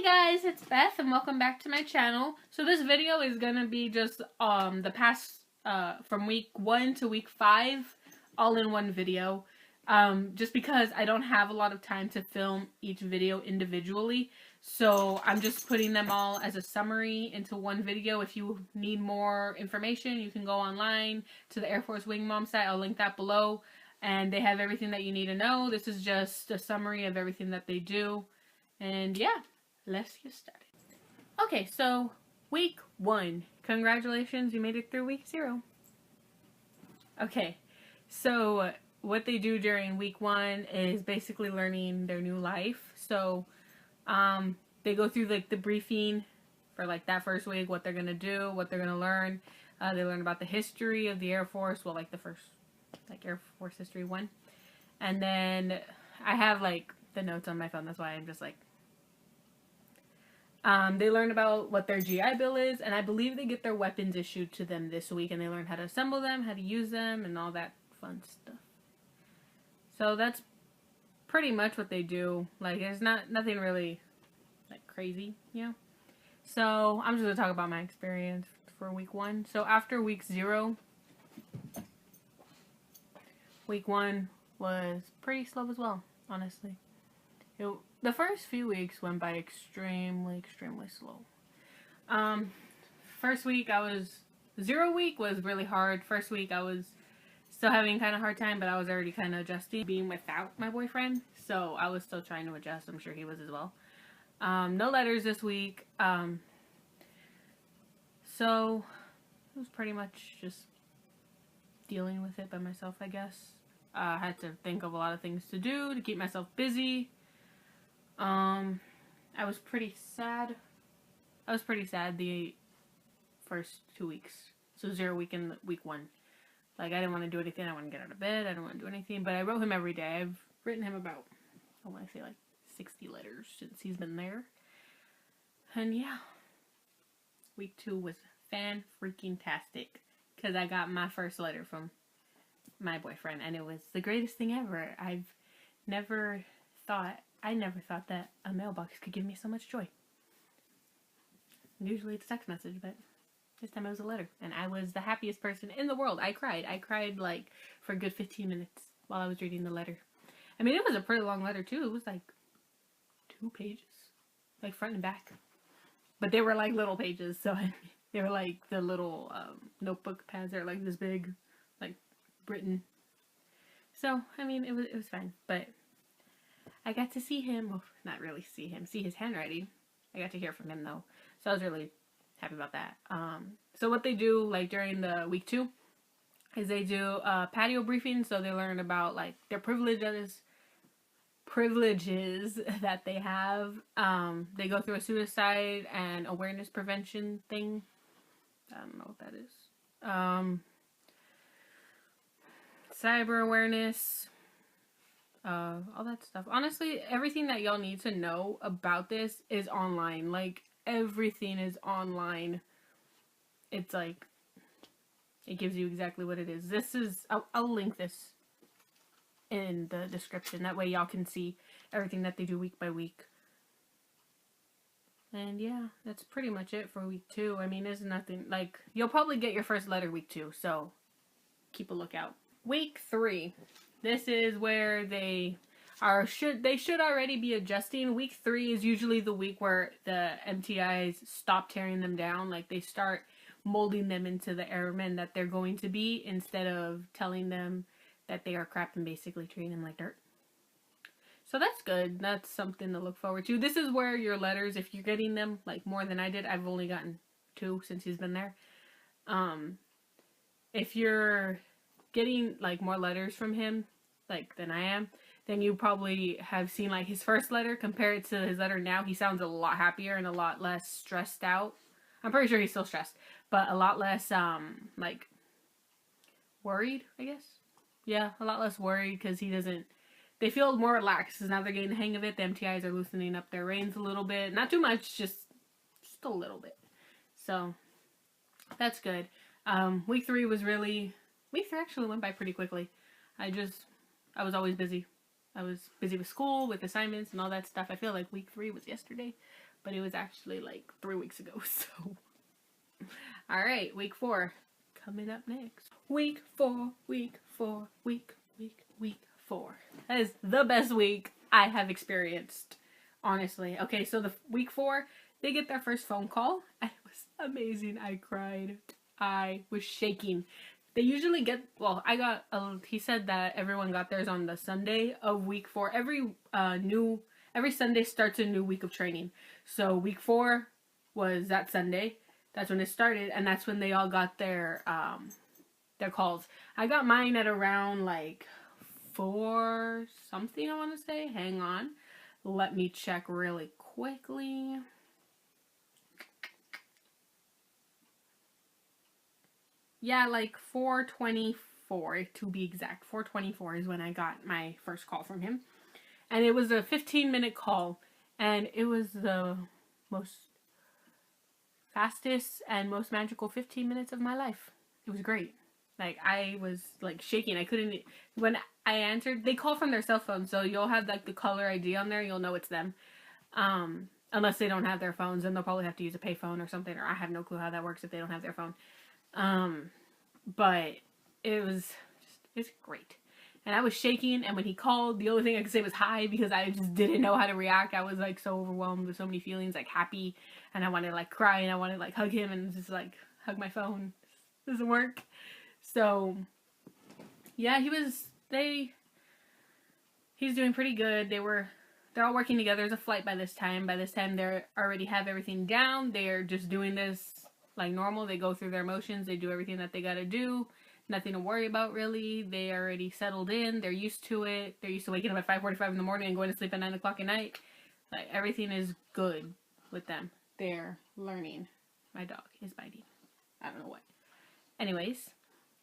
guys, it's Beth and welcome back to my channel. So this video is gonna be just the past from week 1 to week 5 all in one video. Just because I don't have a lot of time to film each video individually, so I'm just putting them all as a summary into one video. If you need more information, you can go online to the Air Force Wing Mom site. I'll link that below, and they have everything that you need to know. This is just a summary of everything that they do. And yeah, let's get started. Okay, so week 1. Congratulations, you made it through week 0. Okay, so what they do during week 1 is basically learning their new life. So they go through like the briefing for like that first week, what they're gonna do, what they're gonna learn. They learn about the history of the Air Force, well, like the first like Air Force History 1. And then I have like the notes on my phone, that's why I'm just like they learn about what their GI Bill is, and I believe they get their weapons issued to them this week, and they learn how to assemble them, how to use them, and all that fun stuff. So that's pretty much what they do. Like, there's nothing really like crazy, you know? So I'm just gonna talk about my experience for week 1. So after week 0, week 1 was pretty slow as well, honestly. The first few weeks went by extremely slow. First week 0 week was really hard. First week I was still having kind of hard time, but I was already kind of adjusting, being without my boyfriend, so I was still trying to adjust. I'm sure he was as well. No letters this week, so it was pretty much just dealing with it by myself, I guess. I had to think of a lot of things to do to keep myself busy. I was pretty sad. The first 2 weeks. So 0 week and week 1. Like, I didn't want to do anything. I didn't want to get out of bed. I didn't want to do anything. But I wrote him every day. I've written him about, I want to say like 60 letters since he's been there. And yeah. Week 2 was fan-freaking-tastic. Because I got my first letter from my boyfriend. And it was the greatest thing ever. I never thought that a mailbox could give me so much joy. Usually it's a text message, but this time it was a letter. And I was the happiest person in the world. I cried. I cried like for a good 15 minutes while I was reading the letter. I mean, it was a pretty long letter too. It was like 2 pages. Like front and back. But they were like little pages. So they were like the little notebook pads that are like this big. Like written. So, I mean, it was fine. But I got to see him, well, not really see him, see his handwriting. I got to hear from him though, so I was really happy about that. So what they do, like during the week 2, is they do patio briefings. So they learn about like their privileges that they have. They go through a suicide and awareness prevention thing. I don't know what that is. Cyber awareness. All that stuff. Honestly, everything that y'all need to know about this is online. Like, everything is online. It's like, it gives you exactly what it is. This is, I'll link this in the description. That way y'all can see everything that they do week by week. And yeah, that's pretty much it for week 2. I mean, there's nothing, like, you'll probably get your first letter week 2, so keep a lookout. Week 3. This is where they should already be adjusting. Week 3 is usually the week where the MTIs stop tearing them down. Like, they start molding them into the airmen that they're going to be, instead of telling them that they are crap and basically treating them like dirt. So that's good. That's something to look forward to. This is where your letters, if you're getting them like more than I did, I've only gotten 2 since he's been there. If you're getting like more letters from him like than I am, then you probably have seen like his first letter compared to his letter now. He sounds a lot happier and a lot less stressed out. I'm pretty sure he's still stressed, but a lot less like worried, I guess. Yeah, a lot less worried, because they feel more relaxed because now they're getting the hang of it. The MTIs are loosening up their reins a little bit. Not too much, just a little bit. So that's good. Week 3 actually went by pretty quickly. I was always busy. I was busy with school, with assignments and all that stuff. I feel like week 3 was yesterday, but it was actually like 3 weeks ago, so. Alright, week 4 coming up next. Week 4. That is the best week I have experienced, honestly. Okay, so the week 4, they get their first phone call, and it was amazing. I cried. I was shaking. They usually get, well, he said that everyone got theirs on the Sunday of week 4. Every Sunday starts a new week of training. So week 4 was that Sunday. That's when it started, and that's when they all got their calls. I got mine at around like 4 something, I want to say. Hang on. Let me check really quickly. Yeah, like 4:24 to be exact. 4:24 is when I got my first call from him. And it was a 15-minute call, and it was the most fastest and most magical 15 minutes of my life. It was great. Like, I was like shaking. I couldn't, when I answered, they call from their cell phone, so you'll have like the caller ID on there, you'll know it's them. Unless they don't have their phones, then they'll probably have to use a payphone or something, or I have no clue how that works if they don't have their phone. But it's great. And I was shaking, and when he called, the only thing I could say was hi, because I just didn't know how to react. I was like so overwhelmed with so many feelings, like happy, and I wanted to like cry, and I wanted to like hug him and just like hug my phone. It doesn't work. So yeah, he's doing pretty good. They're all working together as a flight by this time. By this time, they already have everything down. They're just doing this like normal. They go through their motions. They do everything that they gotta do. Nothing to worry about, really. They already settled in. They're used to it. They're used to waking up at 5:45 in the morning and going to sleep at 9 o'clock at night. Like, everything is good with them. They're learning. My dog is biting. I don't know what. Anyways.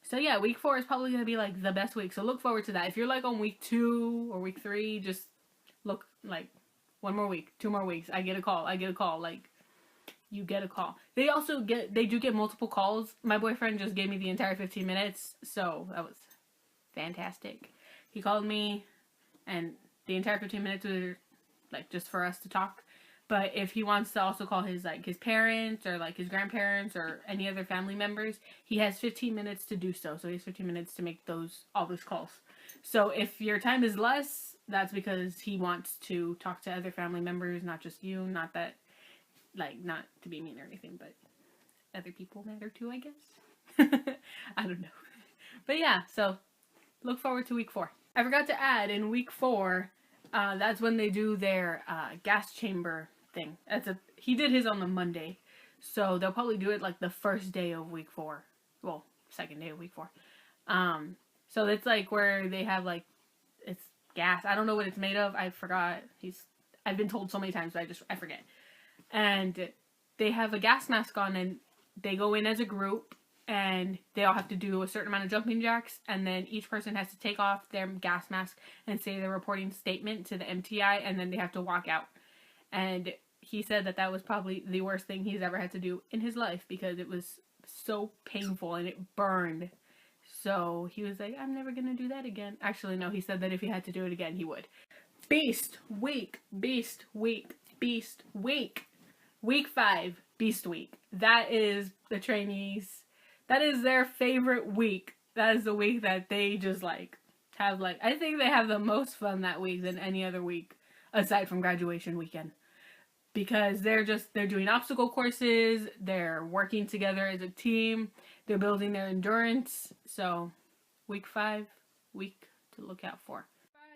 So yeah, week 4 is probably going to be like the best week. So look forward to that. If you're like on week 2 or week 3, just look like 1 more week, 2 more weeks. I get a call. Like, you get a call. They do get multiple calls. My boyfriend just gave me the entire 15 minutes, so that was fantastic. He called me, and the entire 15 minutes was like just for us to talk. But if he wants to also call his parents or like his grandparents or any other family members, he has 15 minutes to do so. So he has 15 minutes to make all those calls. So if your time is less, that's because he wants to talk to other family members, not just you. Not that, like, not to be mean or anything, but other people matter too, I guess. I don't know. But yeah, so look forward to week 4. I forgot to add, in week 4, that's when they do their gas chamber thing. He did his on the Monday, so they'll probably do it like the first day of week 4. Well, second day of week 4. So it's like where they have like, it's gas. I don't know what it's made of. I forgot. I've been told so many times, but I forget. And they have a gas mask on, and they go in as a group, and they all have to do a certain amount of jumping jacks, and then each person has to take off their gas mask and say their reporting statement to the MTI, and then they have to walk out. And he said that was probably the worst thing he's ever had to do in his life, because it was so painful and it burned. So he was like, I'm never gonna do that again. Actually, no, he said that if he had to do it again, he would. Beast week. Week 5, Beast Week. That is the trainees. That is their favorite week. That is the week that they just like have I think they have the most fun that week than any other week aside from graduation weekend. Because they're doing obstacle courses, they're working together as a team, they're building their endurance. So week 5, week to look out for.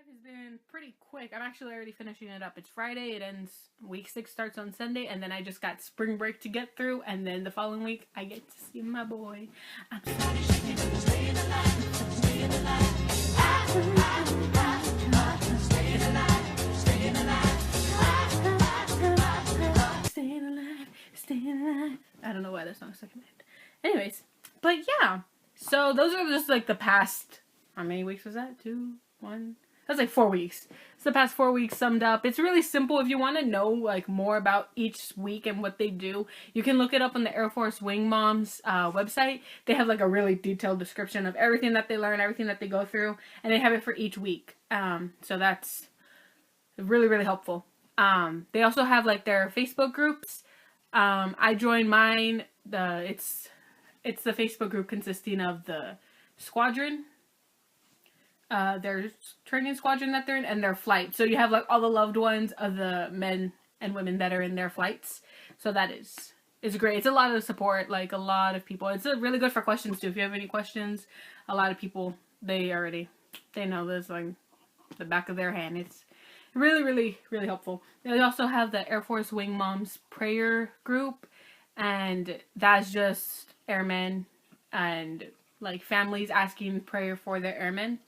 Has been pretty quick. I'm actually already finishing it up. It's Friday, it ends, week 6 starts on Sunday, and then I just got spring break to get through, and then the following week I get to see my boy. I'm staying alive. Staying alive. Staying alive. I don't know why that song's stuck in my head. Anyways, but yeah, so those are just like the past, how many weeks was that? 2, 1, That's like 4 weeks. So the past 4 weeks summed up. It's really simple. If you want to know like more about each week and what they do, you can look it up on the Air Force Wing Moms website. They have like a really detailed description of everything that they learn, everything that they go through, and they have it for each week. So that's really, really helpful. They also have like their Facebook groups. I joined mine. It's the Facebook group consisting of the squadron, their training squadron that they're in, and their flight. So you have like all the loved ones of the men and women that are in their flights. So that is great. It's a lot of support, like a lot of people. It's really good for questions too. If you have any questions, a lot of people they know this like the back of their hand. It's really, really, really helpful. They also have the Air Force Wing Moms prayer group, and that's just airmen and like families asking prayer for their airmen.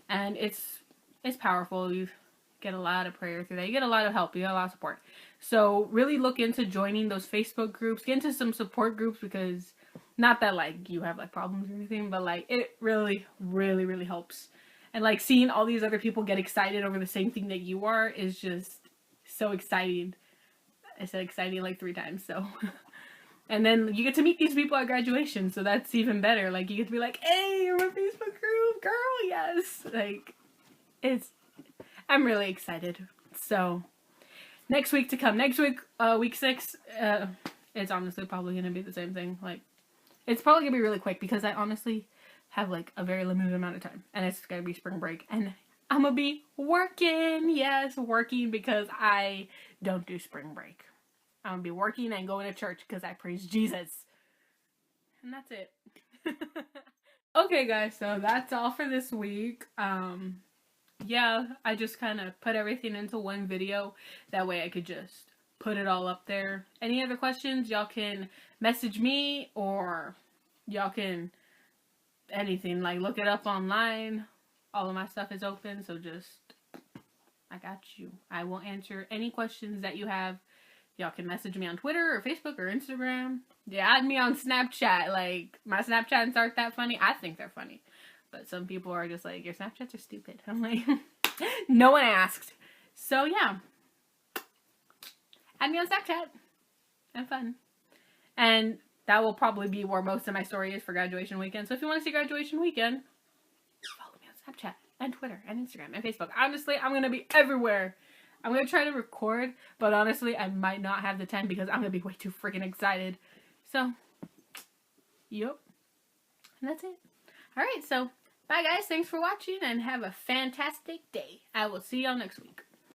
And it's powerful. You get a lot of prayer through that. You get a lot of help. You get a lot of support. So really look into joining those Facebook groups. Get into some support groups, because not that like you have like problems or anything, but like it really, really, really helps. And like seeing all these other people get excited over the same thing that you are is just so exciting. I said exciting like 3 times, so. And then you get to meet these people at graduation, so that's even better. Like, you get to be like, hey, you're my Facebook group, girl, yes. Like, I'm really excited. So, next week to come. Next week, week 6, it's honestly probably going to be the same thing. Like, it's probably going to be really quick, because I honestly have, like, a very limited amount of time. And it's going to be spring break. And I'm going to be working. Yes, working, because I don't do spring break. I'm going to be working and going to church because I praise Jesus. And that's it. Okay, guys, so that's all for this week. Yeah, I just kind of put everything into one video. That way I could just put it all up there. Any other questions, y'all can message me, or y'all can anything. Like, look it up online. All of my stuff is open, so just, I got you. I will answer any questions that you have. Y'all can message me on Twitter or Facebook or Instagram. Yeah, add me on Snapchat. Like, my Snapchats aren't that funny. I think they're funny. But some people are just like, your Snapchats are stupid. I'm like, no one asked. So, yeah. Add me on Snapchat. Have fun. And that will probably be where most of my story is for graduation weekend. So if you want to see graduation weekend, follow me on Snapchat and Twitter and Instagram and Facebook. Honestly, I'm going to be everywhere. I'm going to try to record, but honestly, I might not have the time because I'm going to be way too freaking excited. So, yep. And that's it. Alright, so, bye guys. Thanks for watching and have a fantastic day. I will see y'all next week.